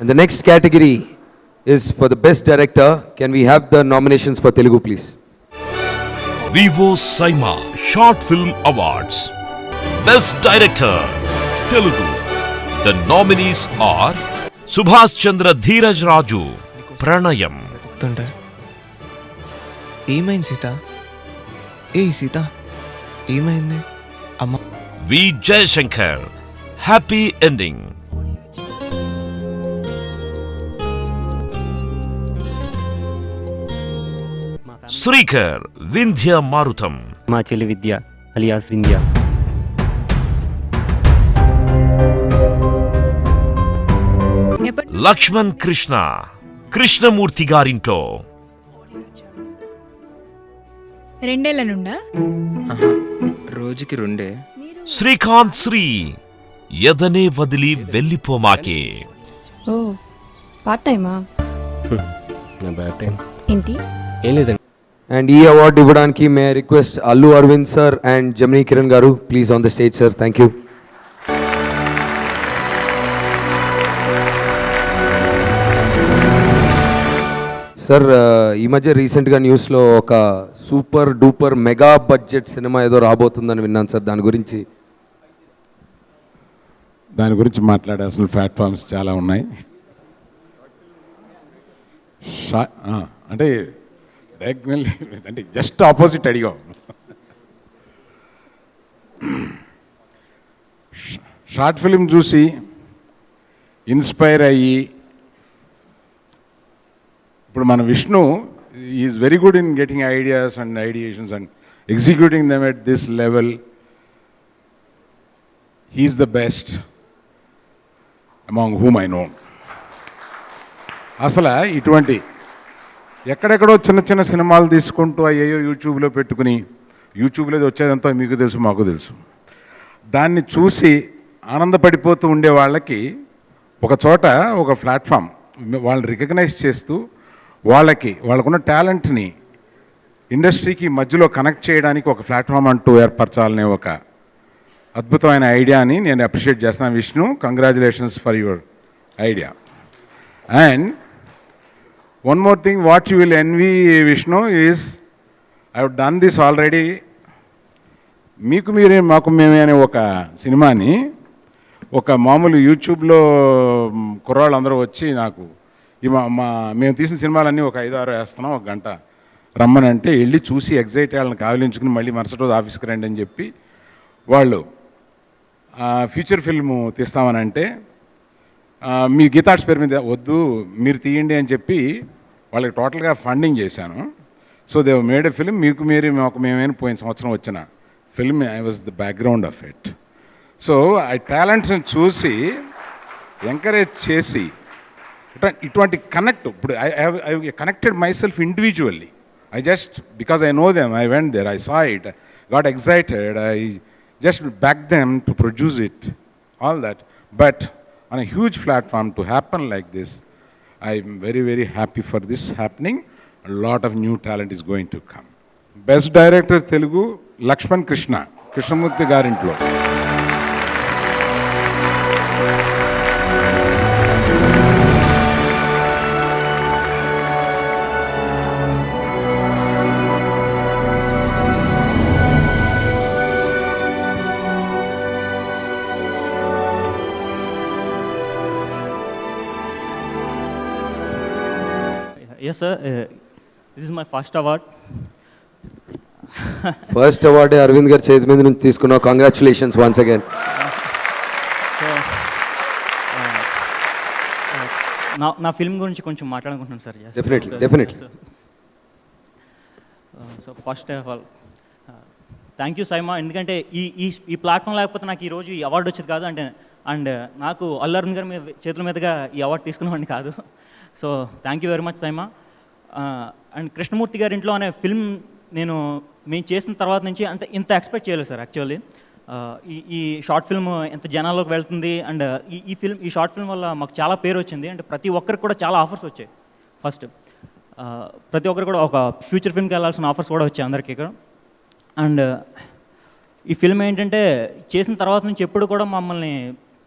And the next category is for the best director. Can we have the nominations for Telugu, please? Vivo Saima Short Film Awards. Best Director, Telugu. The nominees are Subhash Chandra Dheeraj Raju, Pranayam. ఏమైంది సీత? సీత ఏమైంది అమ్మ? V. Jayashankar, Happy Ending. Srikar, Vindhya Marutham. మా చెల్లి Vidya alias Vindhya. Lakshman Krishna, Krishnamurthy గారింట్లో. రెండేళ్ల నుండా రోజుకి రెండే. శ్రీకాంత్ శ్రీ, ఎదనే వదిలి వెళ్ళిపోమాకే. ఓ పార్ట్ టైమా ఏంటి? ఏం లేదండి. And E award ఇవ్వడానికి may I request Allu Arvind sir and Gemini Kiran garu, please on the stage, sir. Thank you. Sir ఈ మధ్య రీసెంట్గా న్యూస్లో ఒక super duper mega budget cinema ఏదో రాబోతుందని విన్నాను సార్. దాని గురించి మాట్లాడాల్సిన ప్లాట్ఫామ్స్ చాలా ఉన్నాయి. అంటే అంటే జస్ట్ ఆపోజిట్ అడిగాం. షార్ట్ ఫిలిం చూసి ఇన్స్పైర్ అయ్యి ఇప్పుడు మన Vishnu is very good in getting ideas and ideations and executing them at this level. He's the best among whom I know. అసలు ఇటువంటి ఎక్కడెక్కడో చిన్న చిన్న సినిమాలు తీసుకుంటూ అయ్యో యూట్యూబ్లో పెట్టుకుని, యూట్యూబ్లో వచ్చేదంతా మీకు తెలుసు మాకు తెలుసు, దాన్ని చూసి ఆనందపడిపోతూ ఉండే వాళ్ళకి ఒక చోట ఒక ప్లాట్ఫామ్ వాళ్ళని రికగ్నైజ్ చేస్తూ వాళ్ళకున్న టాలెంట్ని ఇండస్ట్రీకి మధ్యలో కనెక్ట్ చేయడానికి ఒక ప్లాట్ఫామ్ అంటూ ఏర్పరచాలనే ఒక అద్భుతమైన ఐడియాని నేను అప్రిషియేట్ చేస్తాను. Vishnu, congratulations for your idea. And one more thing, what you will envy, Vishnu, is I have done this already. మీకు మీరే మాకు మేమే అనే ఒక సినిమాని ఒక మామూలు యూట్యూబ్లో కుర్రాళ్ళు అందరూ వచ్చి నాకు మేము తీసిన సినిమాలన్నీ ఒక 5-6 వేస్తున్నాం, 1 గంట రమ్మని అంటే వెళ్ళి చూసి ఎగ్జైట్ వాళ్ళని కావలించుకుని మళ్ళీ మరుసటి రోజు ఆఫీస్కి రండి అని చెప్పి వాళ్ళు ఫీచర్ ఫిల్ము తీస్తామని అంటే మీ గీతార్ట్స్ పేరు మీద వద్దు మీరు తీయండి అని చెప్పి వాళ్ళకి టోటల్గా ఫండింగ్ చేశాను. So they made a film. మీకు మీరే మాకు మేమైనా పోయిన సంవత్సరం వచ్చిన film. I was the background of it. So ఆ టాలెంట్స్ని చూసి ఎంకరేజ్ చేసి ఇటువంటి కనెక్ట్, ఇప్పుడు I connected myself individually. I just because I know them, I went there, I saw it, got excited, I just back them to produce it, all that. But on a huge platform to happen like this, I am very, very happy for this happening. A lot of new talent is going to come. Best Director Telugu, Lakshman Krishna, Krishnamurthy Garintlo. Yes sir, this is my first award. First అవార్డే అరవింద్ గారి చేతి మీద నుంచి తీసుకున్నావు. Congratulations once again. నా film గురించి కొంచెం మాట్లాడుకుంటున్నాను sir. Definitely. So first of all thank you SIIMA. ఎందుకంటే ఈ ప్లాట్ఫామ్ లేకపోతే నాకు ఈరోజు ఈ అవార్డు వచ్చేది కాదు. అండ్ నాకు అల్లు అరవింద్ గారి చేతుల మీదుగా ఈ అవార్డు తీసుకునేవాడిని కాదు. So thank you very much SIIMA. And Krishnamurthy గారి ఇంట్లో అనే ఫిల్మ్ మేము చేసిన తర్వాత నుంచి అంటే ఇంత ఎక్స్పెక్ట్ చేయలేదు సార్. యాక్చువల్లీ ఈ షార్ట్ ఫిల్మ్ ఎంత జనాల్లోకి వెళ్తుంది అండ్ ఈ షార్ట్ ఫిల్మ్ వల్ల మాకు చాలా పేరు వచ్చింది. అంటే ప్రతి ఒక్కరికి కూడా చాలా ఆఫర్స్ వచ్చాయి. ఫస్ట్ ప్రతి ఒక్కరు కూడా ఒక ఫ్యూచర్ ఫిల్మ్కి వెళ్ళాల్సిన ఆఫర్స్ కూడా వచ్చాయి అందరికీ ఇక్కడ. అండ్ ఈ ఫిల్మ్ ఏంటంటే చేసిన తర్వాత నుంచి ఎప్పుడు కూడా మమ్మల్ని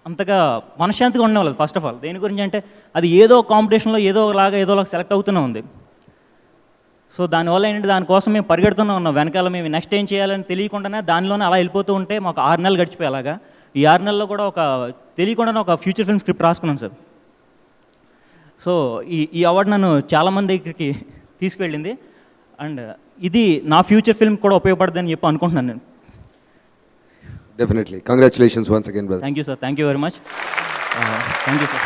అంతగా మనశ్శాంతిగా ఉండేవాళ్ళు ఫస్ట్ ఆఫ్ ఆల్. దేని గురించి అంటే అది ఏదో కాంపిటీషన్లో ఏదోలాగా సెలెక్ట్ అవుతూనే ఉంది. సో దానివల్ల ఏంటంటే దానికోసం మేము పరిగెడుతూనే ఉన్నాం వెనకాల. మేము నెక్స్ట్ ఏం చేయాలని తెలియకుండానే దానిలోనే అలా వెళ్ళిపోతూ ఉంటే మాకు 6 నెలలు గడిచిపోయి అలాగా. ఈ 6 నెలల్లో కూడా తెలియకుండానే ఒక ఫ్యూచర్ ఫిల్మ్ స్క్రిప్ట్ రాసుకున్నాను సార్. సో ఈ అవార్డు నన్ను చాలామంది దగ్గరికి తీసుకువెళ్ళింది. అండ్ ఇది నా ఫ్యూచర్ ఫిల్మ్ కూడా ఉపయోగపడుతుందని చెప్పి అనుకుంటున్నాను నేను. Definitely congratulations once again brother. Thank you sir, thank you very much, thank you sir.